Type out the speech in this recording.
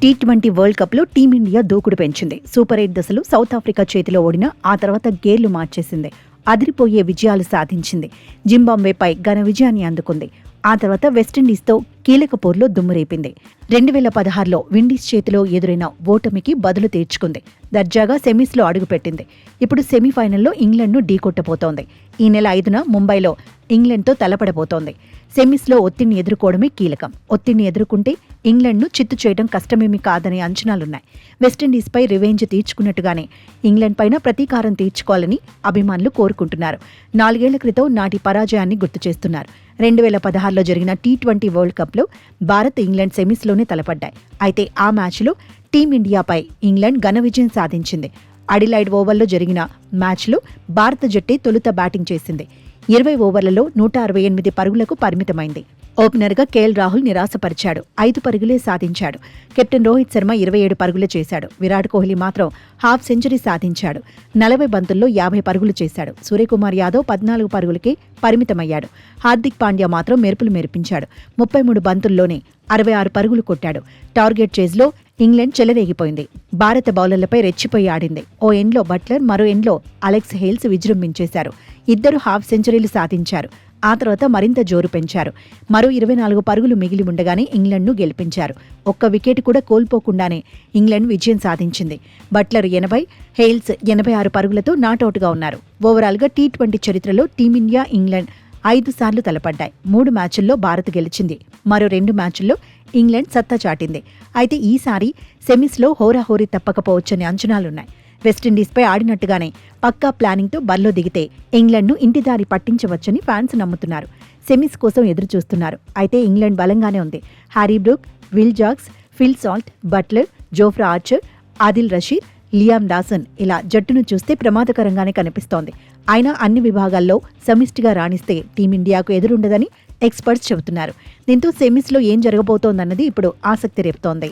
T20 world కప్లో team India దూకుడు పెంచింది. సూపర్ 8 దశలు సౌత్ ఆఫ్రికా చేతిలో ఓడినా ఆ తర్వాత గేర్లు మార్చేసింది. అదిరిపోయే విజయాలు సాధించింది. జింబాబ్వేపై ఘన విజయాన్ని అందుకుంది. ఆ తర్వాత వెస్టిండీస్తో కీలక పోరులో దుమ్మురేపింది. 2016లో విండీస్ చేతిలో ఎదురైన ఓటమికి బదులు తీర్చుకుంది. దర్జాగా సెమీస్లో అడుగుపెట్టింది. ఇప్పుడు సెమీఫైనల్లో ఇంగ్లండ్ను ఢీకొట్టబోతోంది. ఈ నెల 5న ముంబైలో ఇంగ్లండ్తో తలపడబోతోంది. సెమీస్లో ఒత్తిడిని ఎదుర్కోవడమే కీలకం. ఒత్తిడిని ఎదుర్కొంటే ఇంగ్లండ్ను చిత్తు చేయడం కష్టమేమీ కాదనే అంచనాలున్నాయి. వెస్టిండీస్పై రివెంజ్ తీర్చుకున్నట్టుగానే ఇంగ్లండ్ పైన ప్రతీకారం తీర్చుకోవాలని అభిమానులు కోరుకుంటున్నారు. 4 ఏళ్ల క్రితం నాటి పరాజయాన్ని గుర్తు చేస్తున్నారు. 2016లో జరిగిన టీ20 వరల్డ్ కప్లో భారత్, ఇంగ్లండ్ సెమీస్లోనే తలపడ్డాయి. అయితే ఆ మ్యాచ్లో టీమిండియాపై ఇంగ్లండ్ ఘన విజయం సాధించింది. అడిలైడ్ ఓవర్లో జరిగిన మ్యాచ్లో భారత జట్టే తొలుత బ్యాటింగ్ చేసింది. 20 ఓవర్లలో 168 పరుగులకు పరిమితమైంది. ఓపెనర్గా కేఎల్ రాహుల్ నిరాశపరిచాడు. 5 పరుగులే సాధించాడు. కెప్టెన్ రోహిత్ శర్మ 27 పరుగులు చేశాడు. విరాట్ కోహ్లీ మాత్రం హాఫ్ సెంచరీ సాధించాడు. 40 బంతుల్లో 50 పరుగులు చేశాడు. సూర్యకుమార్ యాదవ్ 14 పరుగులకే పరిమితమయ్యాడు. హార్దిక్ పాండ్యా మాత్రం మెరుపులు మెరిపించాడు. 33 బంతుల్లోనే 66 పరుగులు కొట్టాడు. టార్గెట్ చేజ్లో ఇంగ్లండ్ చెలరేగిపోయింది. భారత బౌలర్లపై రెచ్చిపోయి ఆడింది. ఓ ఎండ్లో బట్లర్, మరో ఎండ్లో అలెక్స్ హేల్స్ విజృంభించేశారు. ఇద్దరు హాఫ్ సెంచరీలు సాధించారు. ఆ తర్వాత మరింత జోరు పెంచారు. మరో 24 పరుగులు మిగిలి ఉండగానే ఇంగ్లండ్ను గెలిపించారు. ఒక్క వికెట్ కూడా కోల్పోకుండానే ఇంగ్లండ్ విజయం సాధించింది. బట్లర్ 80, హేల్స్ 86 పరుగులతో నాటౌట్గా ఉన్నారు. ఓవరాల్గా టీ20 చరిత్రలో టీమిండియా, ఇంగ్లండ్ 5 సార్లు తలపడ్డాయి. 3 మ్యాచుల్లో భారత్ గెలిచింది. మరో 2 మ్యాచుల్లో ఇంగ్లండ్ సత్తా చాటింది. అయితే ఈసారి సెమీస్లో హోరాహోరీ తప్పకపోవచ్చని అంచనాలున్నాయి. వెస్టిండీస్పై ఆడినట్టుగానే పక్కా ప్లానింగ్తో బరిలో దిగితే ఇంగ్లండ్ను ఇంటిదారి పట్టించవచ్చని ఫ్యాన్స్ నమ్ముతున్నారు. సెమీస్ కోసం ఎదురుచూస్తున్నారు. అయితే ఇంగ్లండ్ బలంగానే ఉంది. Harry Brook, Will Jacks, Phil Salt, Buttler, Jofra Archer, Adil Rashid, Liam Dawson ఇలా జట్టును చూస్తే ప్రమాదకరంగానే కనిపిస్తోంది. అయినా అన్ని విభాగాల్లో సమిష్టిగా రాణిస్తే టీమిండియాకు ఎదురుండదని ఎక్స్పర్ట్స్ చెబుతున్నారు. దీంతో సెమీస్లో ఏం జరగబోతోందన్నది ఇప్పుడు ఆసక్తి రేపుతోంది.